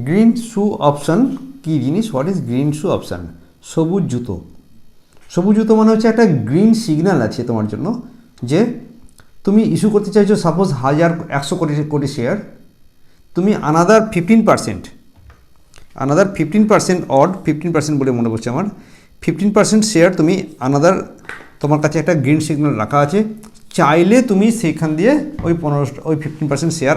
Green শু option কী জিনিস? What is green shoe option? সবুজ জুতো। সবুজ জুতো মানে হচ্ছে একটা গ্রিন সিগন্যাল আছে তোমার জন্য, যে তুমি ইস্যু করতে চাইছো সাপোজ 100 কোটি শেয়ার, তুমি আনাদার 15% অড 15% বলে মনে পড়ছে আমার, 15% শেয়ার তুমি আনাদার, তোমার কাছে একটা গ্রিন সিগন্যাল রাখা আছে, চাইলে তুমি সেইখান দিয়ে ওই 15% শেয়ার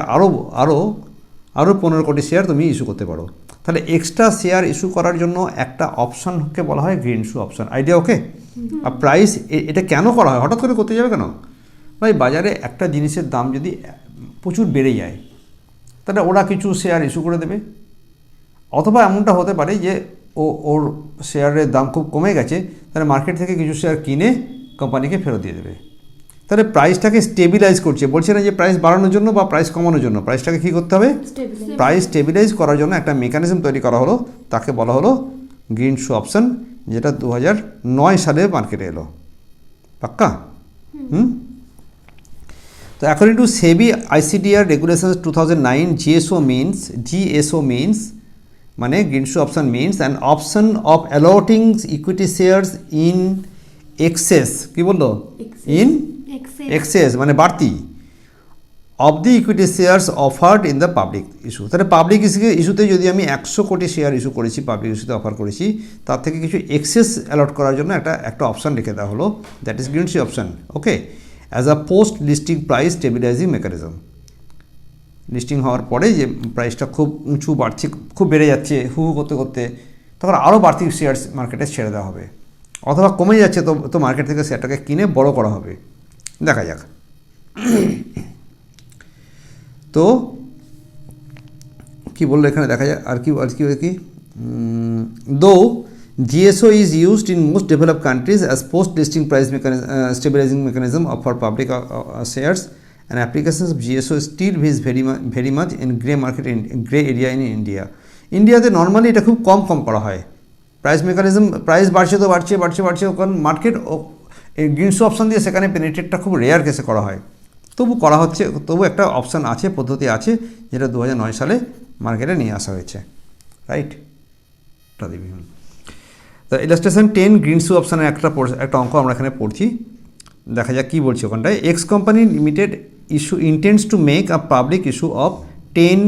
আরও 15 কোটি শেয়ার তুমি ইস্যু করতে পারো। তাহলে এক্সট্রা শেয়ার ইস্যু করার জন্য একটা অপশানকে বলা হয় greenshoe option. Idea okay? আর প্রাইস এটা কেন করা হয়? হঠাৎ করে করতে যাবে কেন ভাই? বাজারে একটা জিনিসের দাম যদি প্রচুর বেড়ে যায়, তাহলে ওরা কিছু শেয়ার ইস্যু করে দেবে, অথবা এমনটা হতে পারে যে ওর শেয়ারের দাম খুব কমে গেছে, তাহলে মার্কেট থেকে কিছু শেয়ার কিনে কোম্পানিকে ফেরত দিয়ে দেবে। তাহলে প্রাইসটাকে স্টেবিলাইজ করছে, বলছে না যে প্রাইস বাড়ানোর জন্য বা প্রাইস কমানোর জন্য, প্রাইসটাকে কী করতে হবে? প্রাইস স্টেবিলাইজ করার জন্য একটা মেকানিজম তৈরি করা হলো, তাকে বলা হলো গ্রিন শু অপশান, যেটা 2009 সালে মার্কেটে এলো। পাক্কা? তো according to SEBI ICDR regulations 2009, GSO means মানে greenshoe option means an option of allotting equity shares in excess, কী বললো? ইন এক্সেস মানে বাড়তি, of the equity shares offered in the public issue. তাহলে পাবলিক ইস্যুতে যদি আমি 100 crore share issue করেছি, পাবলিক ইস্যুতে অফার করেছি, তার থেকে কিছু এক্সেস অ্যালট করার জন্য একটা অপশান রেখে দেওয়া হলো, that is green shoe option. Okay, as a post listing price stabilising mechanism. Listing হওয়ার পরে যে প্রাইসটা খুব উঁচু বাড়ছে, খুব বেড়ে যাচ্ছে হু করতে করতে, তখন আরও বাড়তি শেয়ার মার্কেটে ছেড়ে দেওয়া হবে, অথবা কমে যাচ্ছে তো মার্কেট থেকে শেয়ারটাকে কিনে বড় করা হবে। দেখা যাক। তো কি বললো এখানে, দেখা যাক আর কি দো GSO is used in most developed countries as post-listing price stabilizing mechanism for public shares, and applications of GSO still is very much in grey area in India. ইন্ডিয়াতে নর্মালি এটা খুব কম করা হয়। প্রাইস মেকানিজম, প্রাইস বাড়ছে তো বাড়ছে, কারণ market এই গ্রিন শু অপশান দিয়ে সেখানে পেনিট্রেটটা খুব রেয়ার কেসে করা হয়, তবু করা হচ্ছে, তবু একটা অপশান আছে, পদ্ধতি আছে, যেটা 2009 সালে মার্কেটে নিয়ে আসা হয়েছে। রাইট? তো ইলাস্ট্রেশন 10 গ্রিন শু অপশানের একটা অঙ্ক আমরা এখানে পড়ছি, দেখা যাক কী বলছি ওখানটায়। X company limited intends to make a public issue of 10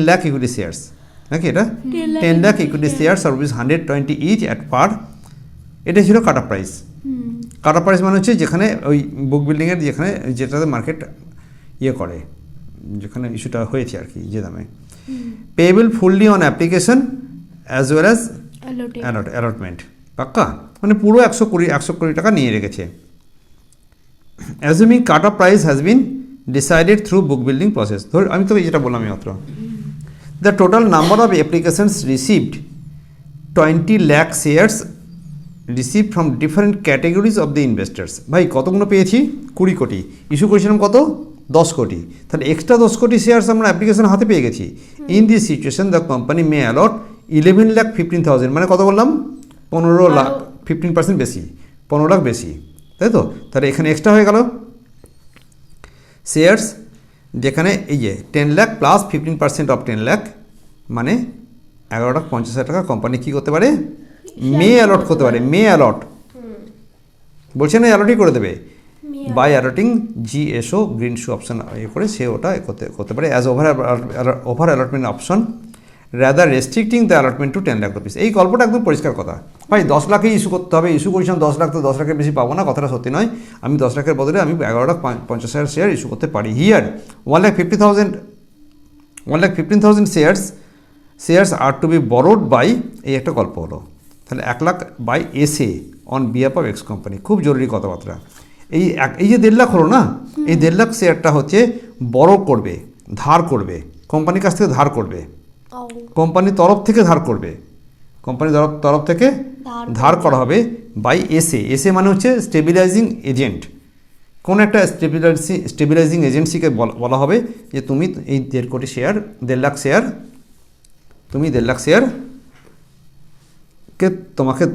lakh equity shares, নাকি এটা 10 lakh equity shares of ₹120 each at par। এটা ছিল cut off price. Cut off price মানে হচ্ছে যেখানে ওই বুক বিল্ডিংয়ের যেটাতে মার্কেট করে, যেখানে ইস্যুটা হয়েছে আর কি, যে দামে। Payable fully on application as well as allotment. পাক্কা? মানে পুরো 100 কোটি টাকা নিয়ে রেখেছে। অ্যাজুমিং cut off price has been decided through book building process. ধর আমি তো যেটা বললাম মাত্র, the total number of applications received 20 lakh shares receive from different categories of the investors. ভাই কতগুলো পেয়েছি? 20 কোটি। ইস্যু করেছিলাম কত? 10 কোটি। তাহলে এক্সট্রা 10 কোটি শেয়ার্স আমরা অ্যাপ্লিকেশন হাতে পেয়ে গেছি। In this situation the company may allot 11,15,000, মানে কত বললাম? 15 লাখ, 15% বেশি, 15 লাখ বেশি, তাই তো? তাহলে এখানে এক্সট্রা হয়ে গেল শেয়ার্স, যেখানে এই যে 10 লাখ প্লাস 15% অফ 10 লাখ মানে 11,50,000 টাকা কোম্পানি কী করতে পারে? মে অ্যালট করতে পারে। মে অ্যালট বলছে না, অ্যালটই করে দেবে by allotting GSO greenshoe option করে সে ওটা করতে পারে as over allotment option rather restricting the allotment to 10 lakh rupees. এই গল্পটা একদম পরিষ্কার কথা। ভাই 10 লাখেই ইস্যু করতে হবে, ইস্যু করেছিলাম 10 লাখ, তো 10 লাখের বেশি পাবো না, কথাটা সত্যি নয়। আমি 10 লাখের বদলে আমি 11,50,000 শেয়ার ইস্যু করতে পারি। Here 1,15,000 shares are to be borrowed by, এই একটা গল্প হলো। তাহলে 1 lakh by SA on behalf of X company. খুব জরুরি কথাবার্তা। এই যে 1.5 লাখ হলো না, এই 1.5 লাখ শেয়ারটা হচ্ছে বড় করবে, ধার করবে, কোম্পানির কাছ থেকে ধার করবে, কোম্পানির তরফ থেকে ধার করবে, কোম্পানির তরফ থেকে ধার করা হবে বাই এসএ মানে হচ্ছে স্টেবিলাইজিং এজেন্ট। কোন একটা স্টেবিলাইজিং এজেন্সিকে বলা হবে যে তুমি এই 1.5 কোটি শেয়ার, 1.5 লাখ শেয়ার, তুমি 1.5 লাখ শেয়ার কে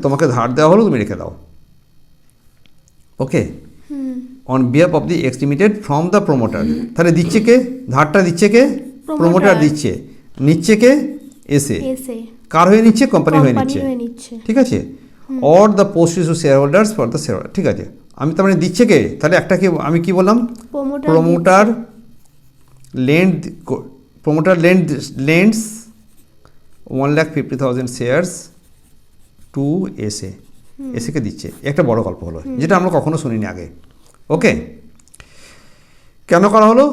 তোমাকে ধার দেওয়া হলো, তুমি রেখে দাও। Okay, on behalf of the X limited from the promoter. তাহলে দিচ্ছে কে? ধারটা দিচ্ছে কে? প্রমোটার দিচ্ছে, নিচ্ছে কে? এসে। কার হয়ে নিচ্ছে? কোম্পানি হয়ে নিচ্ছে, ঠিক আছে। Or the post issue share holders for the share, ঠিক আছে। আমি তার মানে দিচ্ছে কে? তাহলে একটা কি আমি কি বললাম? প্রমোটার lends 1,50,000 শেয়ার্স টু এসে। এসেকে দিচ্ছে, একটা বড় গল্প হলো যেটা আমরা কখনো শুনিনি আগে। ওকে, কেন করা হলো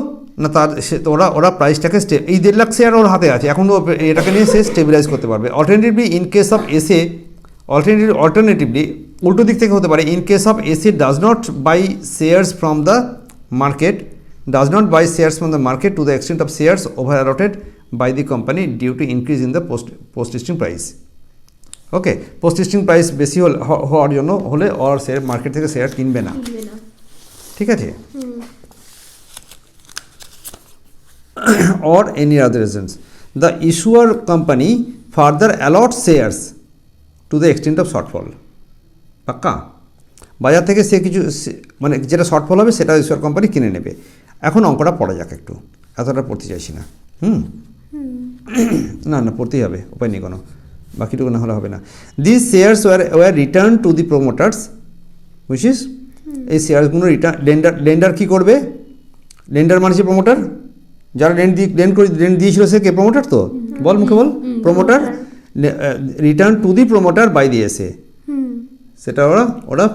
না? তার ওরা প্রাইসটাকে এই 1.5 লাখ শেয়ার ওর হাতে আছে, এখন এটাকে নিয়ে সে স্টেবিলাইজ করতে পারবে। Alternatively in case of SA, alternatively উল্টো দিক থেকে হতে পারে, in case of SA does not buy shares from the market, to the extent of shares over allotted by the company due to increase in the post listing price. Okay, post listing price বেশি হওয়ার জন্য হলে ওর share market থেকে share কিনবে না, ঠিক আছে। or any other reasons the issuer company further allots shares to the extent of shortfall. পাক্কা? বাজার থেকে সে কিছু মানে যেটা শর্টফল হবে সেটা ইস্যুয়ার কোম্পানি কিনে নেবে। এখন অঙ্কটা পড়া যাক একটু, এতটা পড়তে চাইছি না। না পড়তেই হবে, উপায় নেই কোনো, বাকিটুকু না হলে হবে না। This shares were return to the promoters, বুঝিস? এই শেয়ারগুলো লেন্ডার কী করবে? লেন্ডার মানে হচ্ছে প্রোমোটার, যারা লেন্ড দিয়েছিল সে কে? প্রোমোটার তো, বল মুখে বল। Promoter return to the promoter by the SA, সেটা ওরা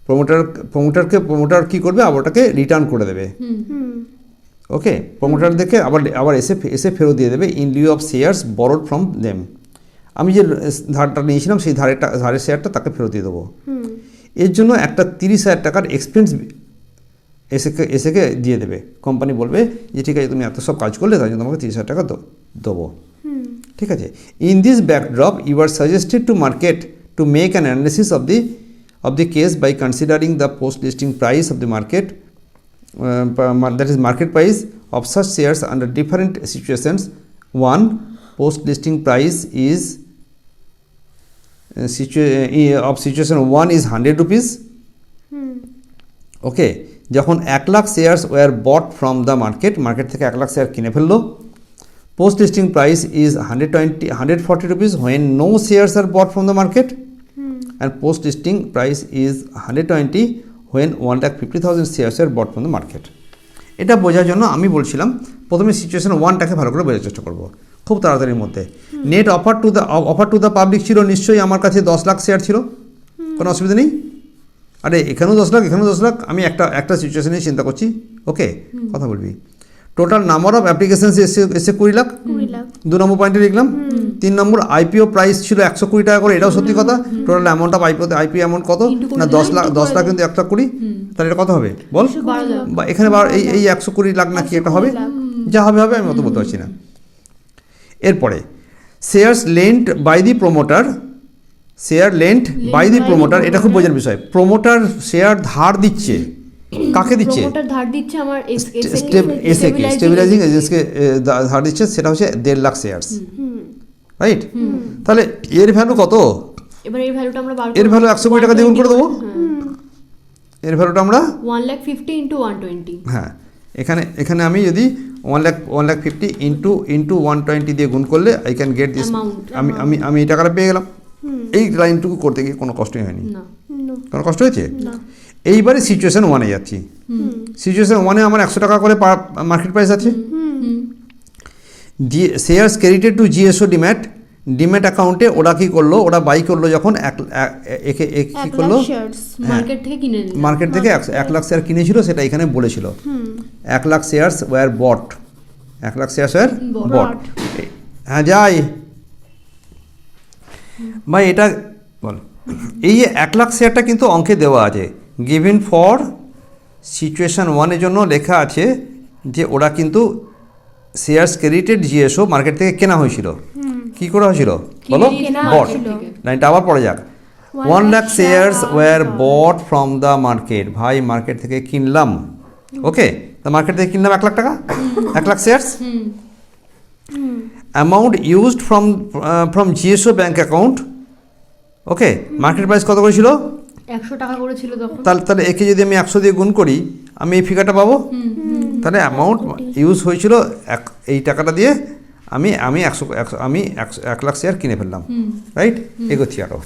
প্রোমোটার কি করবে? আবার ওটাকে রিটার্ন করে দেবে। ওকে, প্রোমোটার দেখে আবার এসে ফেরত দিয়ে দেবে in Liu of shares borrowed from them. আমি যে ধারটা নিয়েছিলাম সেই ধারের শেয়ারটা তাকে ফেরত দিয়ে দেবো। এর জন্য একটা 30,000 টাকার এক্সপেন্স এসেকে দিয়ে দেবে। কোম্পানি বলবে যে ঠিক আছে তুমি এত সব কাজ করলে তাই জন্য তোমাকে 30,000 টাকা দেবো, ঠিক আছে। In this backdrop you are suggested to market to make an analysis of the case by considering the post listing price of the market, that is market price of such shares under different situations. One, post listing price is of situation 1 is 100 rupees. Okay, যখন 1 lakh shares were bought from the market থেকে 1 lakh share কিনে ফেললো, post listing price is 140 rupees when no shares are bought from the market. And post listing price is 120 when 1,50,000 shares are bought from the market. এটা বোঝার জন্য আমি বলছিলাম প্রথমে situation 1টাকে ভালো করে বোঝার চেষ্টা করব খুব তাড়াতাড়ির মধ্যে। Net offer to the public ছিল, নিশ্চয়ই আমার কাছে 10 লাখ শেয়ার ছিল, কোনো অসুবিধা নেই। আরে এখানেও 10 লাখ, এখানেও 10 লাখ, আমি একটা সিচুয়েশন নিয়ে চিন্তা করছি। ওকে, কথা বলবি। টোটাল নাম্বার অফ অ্যাপ্লিকেশনস এসে 20 লাখ, 2 নম্বর পয়েন্টে লিখলাম। 3 নম্বর আইপিও প্রাইস ছিল 120 টাকা করে, এটাও সত্যি কথা। Total amount of IPO amount কত না 10 লাখ কিন্তু 120, তাহলে এটা কত হবে বল? বা এখানে এই 120 লাখ না কি একটা হবে, যা হবে আমি অত বলতে পারছি না। এরপরে shares lent by the promoter, এটা খুব বোঝার বিষয়। প্রোমোটার শেয়ার ধার দিচ্ছে, কাকে দিচ্ছে? ধার দিচ্ছে আমার এসএকে, স্টেবিলাইজিং এজেন্সিকে ধার দিচ্ছে, সেটা হচ্ছে 1.5 লাখ শেয়ার্স, রাইট? তাহলে এর ভ্যালু কত? এবার এই ভ্যালুটা আমরা বার করব, এর ভ্যালু 120 টাকা দিয়ে গুণ করে দেবো। এর ভ্যালুটা আমরা 1,50,000 ইনটু 120। হ্যাঁ, এখানে আমি যদি 1,50,000 ইনটু 120 দিয়ে গুণ করলে আই ক্যান গেট দিস, আমি এই টাকাটা পেয়ে গেলাম। এই লাইনটুকু করতে গিয়ে কোনো কষ্টই হয়নি, কোনো কষ্ট হয়েছে? এইবারে সিচুয়েশন 1-এ যাচ্ছি। সিচুয়েশন 1-এ আমার 100 টাকা করে মার্কেট প্রাইস আছে। শেয়ার্স ক্রেডিটেড টু জিএসও ডিম্যাট অ্যাকাউন্টে ওরা কি করলো? ওরা বাই করলো যখন কি করলো? মার্কেট থেকে 1 লাখ শেয়ার কিনেছিল, সেটা এখানে বলেছিল 1 lakh shares were bot, 1 lakh shares were বট। হ্যাঁ যাই ভাই, এটা বল। এই 1 লাখ শেয়ারটা কিন্তু অঙ্কে দেওয়া আছে, গিভেন ফর সিচুয়েশন 1-এর জন্য লেখা আছে যে ওরা কিন্তু শেয়ার্স ক্রেডিটেড জিএসও মার্কেট থেকে কেনা হয়েছিল। কি করা হয়েছিল বলো? বট। লাইনটা আবার পড়ে যাক। 1 lakh shares were bought from the market, ভাই মার্কেট থেকে কিনলাম। ওকে, তা মার্কেট থেকে কিনলাম 1 লাখ টাকা, 1 lakh shares. Amount used from জিএসও bank account. Okay, market price কত করেছিল? 100 টাকা করেছিল তখন। তাহলে একে যদি আমি 100 দিয়ে গুণ করি, আমি এই ফিগারটা পাবো। তাহলে অ্যামাউন্ট ইউজ হয়েছিল এই টাকাটা দিয়ে আমি আমি 1 লাখ শেয়ার কিনে ফেললাম, রাইট? এগোচ্ছি আরও।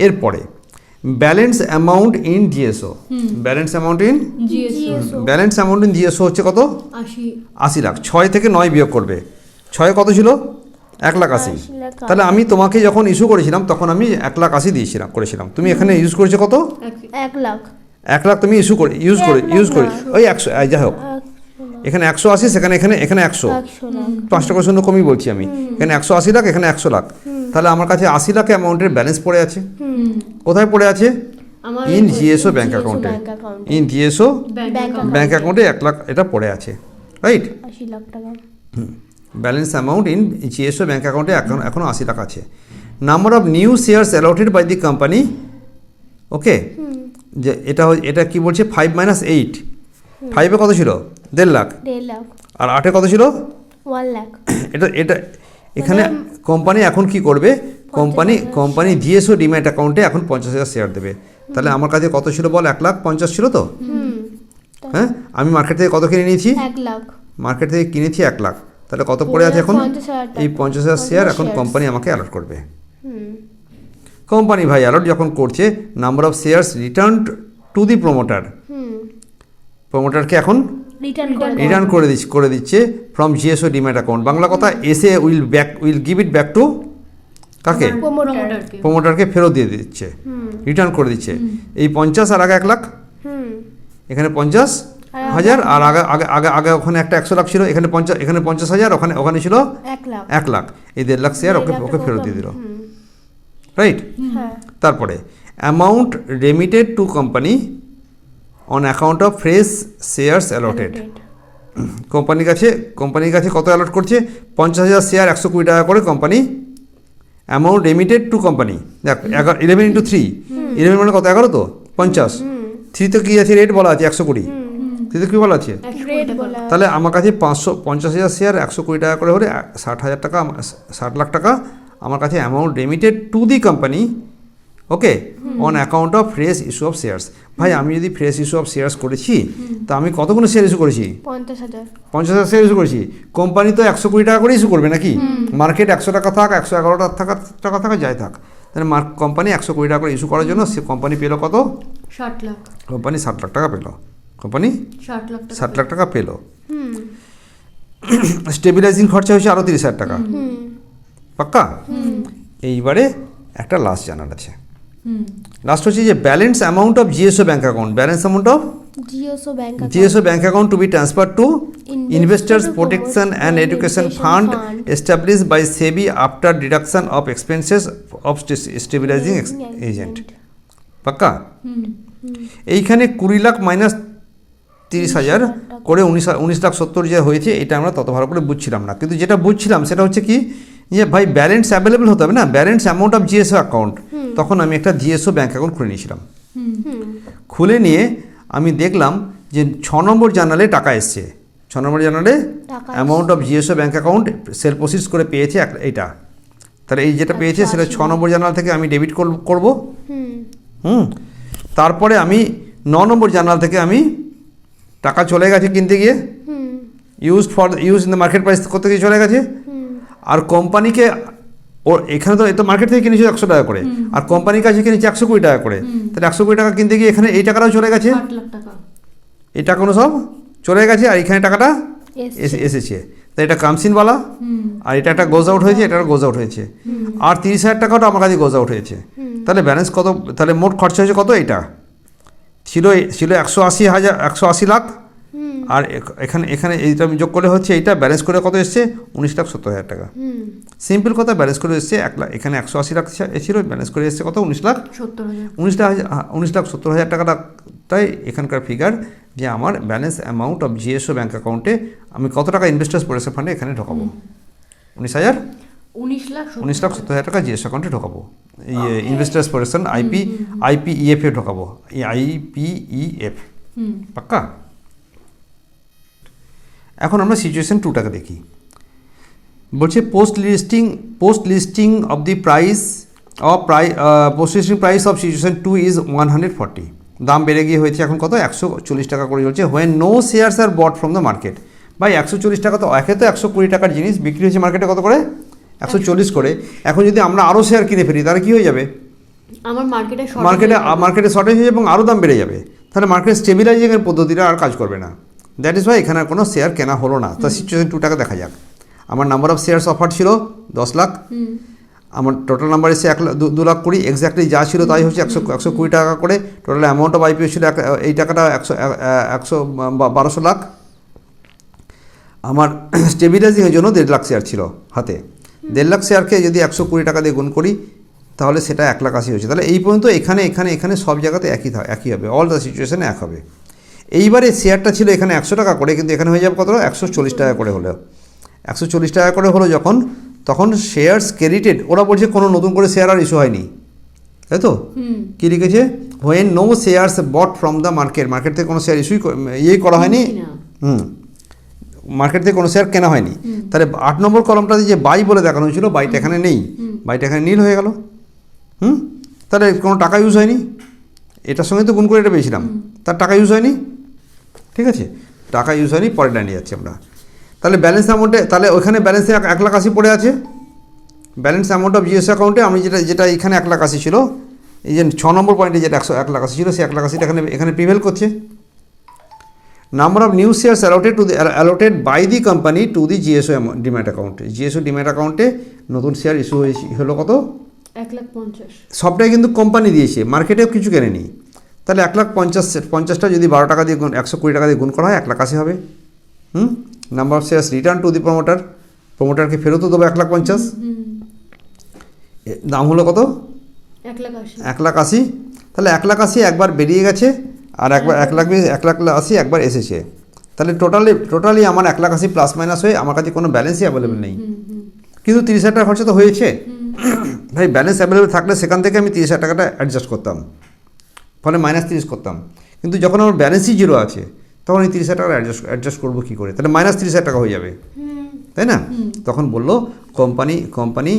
এরপরে balance amount in GSO. Balance amount in balance amount in GSO হচ্ছে কত? 80 লাখ। 6 থেকে 9 বিয়োগ করবে। 6 কত ছিল? 1,80,000। তাহলে আমি তোমাকে যখন ইস্যু করেছিলাম তখন আমি 1,80,000 করেছিলাম। তুমি এখানে ইউজ করেছো কত? 1 লাখ। 1 লাখ তুমি ইউজ করে ওই 100, যাই হোক এখানে 180, সেখানে এখানে 100, 5 টাকা শূন্য কমই বলছি আমি। এখানে 180 লাখ, এখানে 100 লাখ। তাহলে আমার কাছে 80 লাখ অ্যামাউন্টের ব্যালেন্স পড়ে আছে। কোথায় পড়ে আছে? ইন জিএসও ব্যাংক অ্যাকাউন্টে। ইন জিএসও ব্যাংক অ্যাকাউন্টে 1 লাখ এটা পড়ে আছে, রাইট? 80 লাখ টাকা। Balance amount in GSO bank অ্যাকাউন্টে এখনও 80 লাখ আছে। Number of new shares allotted by the company, okay, যে এটা কি বলছে? 5 - 8। 5-এ কত ছিল? 1.5 লাখ। 1.5 লাখ। আর 8-এ কত ছিল? 1 লাখ। এটা এখানে কোম্পানি এখন কি করবে? কোম্পানি জিএসও ডিম্যাট অ্যাকাউন্টে এখন 50,000 শেয়ার দেবে। তাহলে আমার কাছে কত ছিল বল? 1,50,000 ছিল তো? হ্যাঁ, আমি মার্কেট থেকে কত কিনে নিয়েছি? 1 লাখ। মার্কেট থেকে কিনেছি 1 লাখ। তাহলে কত পড়ে আছে এখন? এই 50,000 শেয়ার এখন কোম্পানি আমাকে অ্যালট করবে। কোম্পানি ভাই অ্যালট যখন করছে, number of shares return to the promoter, প্রমোটারকে এখন রিটার্ন করে দিচ্ছে from GSO demat account. Bangla কথা, SA will give it back to কাকে? প্রমোটারকে ফেরত দিয়ে দিচ্ছে, রিটার্ন করে দিচ্ছে। এই 50 আর আগে 1 লাখ, এখানে 50,000 আর আগে ওখানে একটা 100 লাখ ছিল, এখানে 50,000, ওখানে ছিল 1 লাখ। এই 1.5 লাখ শেয়ার ওকে ফেরত দিয়ে দিল, রাইট? তারপরে amount remitted to company on account of fresh shares allotted. কোম্পানির কাছে কত অ্যালট করছে? 50,000 শেয়ার 120 টাকা করে company. Amount remitted to company, দেখ 11 × 3, 11 মানে কত? 11 তো 50। 3 তো কি আছে? রেট বলা আছে 120। 3 তো কী বলা আছে? তাহলে আমার কাছে 50,000 শেয়ার 120 টাকা করে হলে 60,000 টাকা, 60 লাখ টাকা আমার কাছে amount remitted to the company, okay, on account of fresh issue of shares. ভাই আমি যদি ফ্রেশ ইস্যু অফ শেয়ার্স করেছি, তা আমি কতগুলো শেয়ার ইস্যু করেছি? 50,000 শেয়ার ইস্যু করেছি। কোম্পানি তো 120 টাকা করে ইস্যু করবে নাকি? মার্কেট 100 টাকা থাক, 111 টাকা থাক, যাই থাক, তাহলে কোম্পানি 120 টাকা করে ইস্যু করার জন্য সে কোম্পানি পেলো কত? 60 লাখ। কোম্পানি 60 লাখ টাকা পেলো। কোম্পানি 60 লাখ টাকা পেলো। স্টেবিলাইজিং খরচা হয়েছে আরও 30,000 টাকা, পাক্কা? এইবারে একটা লাস্ট জানার আছে। লাস্ট হচ্ছে যে balance amount of GSO bank account. Balance amount of GSO bank account to be transfer to investors protection and education fund established by SEBI after deduction of expenses of stabilising agent, পাক্কা? এইখানে 20 lakh minus 30,000 করে 19,70,000 যে হয়েছে, এটা আমরা তত ভালো করে বুঝছিলাম না। কিন্তু যেটা বুঝছিলাম সেটা হচ্ছে কি, যে ভাই ব্যালেন্স অ্যাভেলেবেল হতে হবে না, ব্যালেন্স অ্যামাউন্ট অফ জিএসও অ্যাকাউন্ট। তখন আমি একটা জিএসও ব্যাঙ্ক অ্যাকাউন্ট খুলে নিয়েছিলাম। খুলে নিয়ে আমি দেখলাম যে 6 নম্বর জার্নালে টাকা এসছে। 6 নম্বর জার্নালে amount of GSO bank account sale proceeds করে পেয়েছে এইটা। তাহলে এই যেটা পেয়েছে সেটা 6 নম্বর জার্নাল থেকে আমি ডেবিট করব। তারপরে আমি 9 নম্বর জার্নাল থেকে আমি টাকা চলে গেছে কিনতে গিয়ে, use in the market price করতে গিয়ে চলে গেছে। আর কোম্পানিকে এখানে তো মার্কেট থেকে কিনেছে 100 টাকা করে, আর কোম্পানির কাছে কিনেছে 120 টাকা করে। তাহলে 120 টাকা কিনতে গিয়ে এখানে এই টাকাটাও চলে গেছে, এই টাকাগুলো সব চলে গেছে, আর এখানে টাকাটা এসেছে। তাই এটা কামসিনওয়ালা, আর এটা একটা গোজ আউট হয়েছে, এটা গোজ আউট হয়েছে। আর 30,000 টাকাটা আমার কাছে গোজ আউট হয়েছে। তাহলে ব্যালেন্স কত? তাহলে মোট খরচা হয়েছে কত? এটা ছিল 180 লাখ, আর এখানে এইটা যোগ করে হচ্ছে এইটা ব্যালেন্স করে কত এসছে? 19,70,000 টাকা। সিম্পল কথা, ব্যালেন্স করে এসছে 1 লাখ। এখানে 180 লাখ ছিল, ব্যালেন্স করে এসছে কত? 19,70,000 টাকাটাই এখানকার ফিগার, যে আমার balance amount of GSO bank অ্যাকাউন্টে আমি কত টাকা ইনভেস্টার্স প্রোটেকশন ফান্ডে এখানে ঢোকাবো? 19,70,000 টাকা জিএস অ্যাকাউন্টে ঢোকাবো। ইনভেস্টার্স প্রোটেকশন IPEF এ ঢোকাবো, IPEF, পাক্কা? এখন আমরা সিচুয়েশন 2টাকে দেখি। বলছে post listing of the price of situation 2 is 140। দাম বেড়ে গিয়ে হয়েছে এখন কত 140 টাকা করে চলছে। When no shares are bought from the market, ভাই 140 টাকা তো একে তো 120 টাকার জিনিস বিক্রি হচ্ছে মার্কেটে কত করে 140 করে। এখন যদি আমরা আরও শেয়ার কিনে ফেলি তাহলে কী হয়ে যাবে, আমার মার্কেটে শর্টেজ হয়ে যাবে এবং আরও দাম বেড়ে যাবে, তাহলে মার্কেট স্টেবিলাইজিংয়ের পদ্ধতিটা আর কাজ করবে না। দ্যাট ইজ ওয়াই এখানে আর কোনো শেয়ার কেনা হলো না। তার সিচুয়েশন 2 টাকা দেখা যাক। আমার নাম্বার অফ শেয়ারস অফার ছিল 10 লাখ, আমার টোটাল নাম্বার এসে 2 লাখ 20, এক্স্যাক্টলি যা ছিল তাই হচ্ছে 120 টাকা করে। টোটাল অ্যামাউন্ট অফ আইপিও ছিল এই টাকাটা 1200 লাখ। আমার স্টেবিলাইজিংয়ের জন্য 1.5 লাখ শেয়ার ছিল হাতে। 1.5 লাখ শেয়ারকে যদি 120 টাকা দিয়ে গুণ করি তাহলে সেটা 1,80,000 হচ্ছে। তাহলে এই পর্যন্ত এখানে সব জায়গাতে একই হবে, অল দ্য সিচুয়েশানে এক হবে। এইবারে শেয়ারটা ছিল এখানে 100 টাকা করে, কিন্তু এখানে হয়ে যাবে কত 140 টাকা করে হলো। 140 টাকা করে হলো যখন, তখন শেয়ারস ক্রেডিটেড, ওরা বলছে কোনো নতুন করে শেয়ার আর ইস্যু হয়নি, তাই তো? কী লিখেছে, when no shares bought from the market থেকে কোনো শেয়ার ইস্যুই করা হয়নি, মার্কেট থেকে কোনো শেয়ার কেনা হয়নি। তাহলে 8 নম্বর কলমটাতে যে বাই বলে দেখানো হয়েছিল, বাইটা এখানে নেই, বাইটা এখানে নীল হয়ে গেল। তাহলে কোনো টাকা ইউজ হয়নি, এটার সঙ্গে তো গুণ করে এটা পেয়েছিলাম, তার টাকা ইউজ হয়নি, ঠিক আছে, টাকা ইউজ হয়নি, পরে দাঁড়িয়ে যাচ্ছে আমরা। তাহলে ব্যালেন্স অ্যামাউন্টে, তাহলে ওইখানে ব্যালেন্সে 1,80,000 পড়ে আছে। ব্যালেন্স অ্যামাউন্ট অফ জিএস অ্যাকাউন্টে আমি যেটা এখানে 1,80,000 ছিল, এই যে 6 নম্বর পয়েন্টে যেটা 1,80,000 ছিল, সেই 1,80,000 এখানে প্রিভেল করছে। Number of new shares allotted by the company to the GSO demat account, GSO demat অ্যাকাউন্টে নতুন শেয়ার ইস্যু হলো কত 1,50,000, সবটাই কিন্তু কোম্পানি দিয়েছে, মার্কেটেও কিছু কেনেনি। তাহলে 1,50,000টা যদি 12 টাকা দিয়ে 120 টাকা দিয়ে গুণ করা হয় 1,80,000 হবে। Number of shares return to the প্রমোটারকে ফেরতও দেবো 1,50,000, দাম হলো কত 1,80,000। তাহলে 1,80,000 একবার বেরিয়ে গেছে আর একবার 1,80,000 একবার এসেছে। তাহলে টোটালি আমার 1,80,000 প্লাস মাইনাস হয়ে আমার কাছে কোনো ব্যালেন্সই অ্যাভেলেবেল নেই, কিন্তু 30,000 টাকা খরচা তো হয়েছে। ভাই ব্যালেন্স অ্যাভেলেবেল থাকলে সেখান থেকে আমি 30,000 টাকাটা অ্যাডজাস্ট করতাম, ফলে -30 করতাম। কিন্তু যখন আমার ব্যালেন্সই 0 আছে তখন এই 30,000 টাকা অ্যাডজাস্ট করবো কী করে, তাহলে -30,000 টাকা হয়ে যাবে, তাই না? তখন বললো কোম্পানি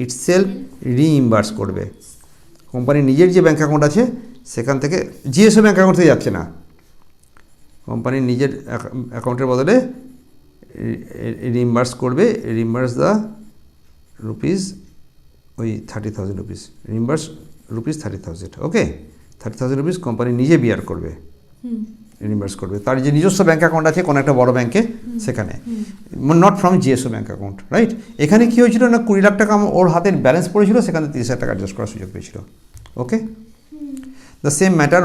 ইটসেলফ রিইম্বার্স করবে। কোম্পানি নিজের যে ব্যাঙ্ক অ্যাকাউন্ট আছে সেখান থেকে, জিএসও ব্যাঙ্ক অ্যাকাউন্ট থেকে যাচ্ছে না, কোম্পানির নিজের অ্যাকাউন্টের বদলে রিইম্বার্স করবে, রিইম্বার্স দ্য রুপিস ওই 30,000 রুপিস, রিইম্বার্স রুপিস 30,000, ওকে 30,000 রুপিস কোম্পানি নিজে বিয়ার করবে, রিইম্বার্স করবে তার যে নিজস্ব ব্যাঙ্ক অ্যাকাউন্ট আছে কোনো একটা বড় ব্যাঙ্কে, সেখানে, not from জিএসও bank account, right? এখানে কী হয়েছিল না 20 লাখ টাকা ওর হাতের ব্যালেন্স পড়েছিল, সেখানে 30,000 টাকা অ্যাডজাস্ট করার সুযোগ পেয়েছিল, okay. The same matter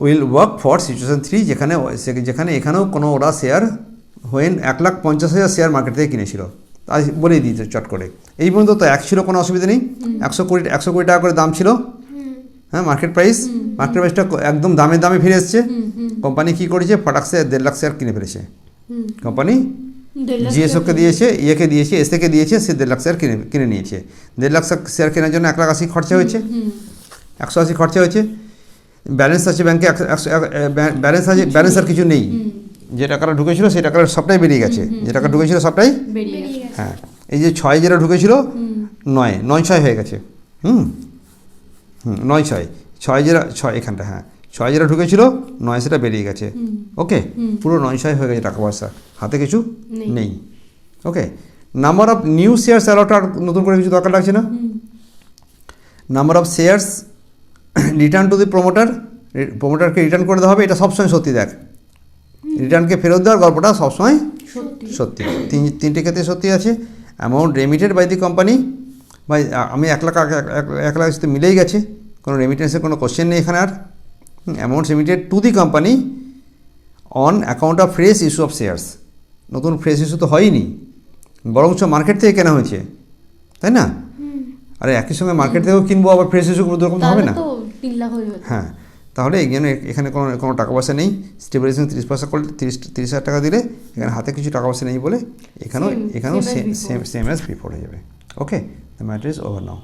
will work for situation 3, যেখানে এখানেও কোনো ওরা শেয়ার হোয়েন 1,50,000 শেয়ার মার্কেট থেকে কিনেছিল, তাই বলেই দিয়েছে চট করে। এই পর্যন্ত তো এক ছিল, কোনো অসুবিধা নেই, 120 টাকা করে দাম ছিল, হ্যাঁ মার্কেট প্রাইসটা একদম দামে ফিরে এসছে। কোম্পানি কী করেছে, ফটাকসে 1.5 লাখ শেয়ার কিনে ফেলেছে। কোম্পানি জিএসওকে দিয়েছে, ইয়েকে দিয়েছে, এসএকে দিয়েছে, সে 1.5 লাখ শেয়ার কিনে নিয়েছে। 1.5 লাখ শেয়ার কেনার জন্য 1,80,000 খরচা হয়েছে, 180 খরচা হয়েছে। ব্যালেন্স আছে ব্যাংকে, ব্যালেন্স আর কিছু নেই, যে টাকাটা ঢুকেছিল সেই টাকাটা সবটাই বেরিয়ে গেছে, যে টাকা ঢুকেছিল সবটাই বেরিয়ে গেছে। হ্যাঁ, এই যে 6 যেটা ঢুকেছিল 9 হয়ে গেছে, 9 যেটা 6 এখানটা, হ্যাঁ 6 যেটা ঢুকেছিল 9 সেটা বেরিয়ে গেছে, ওকে, পুরো 9 হয়ে গেছে টাকা পয়সা, হাতে কিছু নেই, okay. Number of new shares allot, আর নতুন করে কিছু দরকার লাগছে না। Number of shares return to the প্রমোটারকে রিটার্ন করে দেওয়া হবে, এটা সবসময় সত্যি, দেখ রিটার্নকে ফেরত দেওয়ার গল্পটা সবসময় সত্যি, তিনটে ক্ষেত্রে সত্যি আছে। Amount remitted by the company, ভাই আমি 1 লাখ সাথে মিলেই গেছে, কোনো রেমিটেন্সের কোনো কোশ্চেন নেই এখানে আর। Amount remitted to the company on account of fresh issue of shares, নতুন ফ্রেশ ইস্যু তো হয়নি, বরঞ্চ মার্কেট থেকে কেনা হয়েছে, তাই না? আরে একই সঙ্গে মার্কেট থেকেও কিনবো, আবার ফ্রেশ ইস্যু কোনো রকম হবে না, হ্যাঁ। তাহলে এখানে কোনো টাকা পয়সা নেই, স্টেবিলাইজেশন 30 পয়সা করলে 30,000 টাকা দিলে এখানে হাতে কিছু টাকা পয়সা নেই বলে এখানেও সেম অ্যাজ বিফোর হয়ে যাবে, okay. The matter is over now.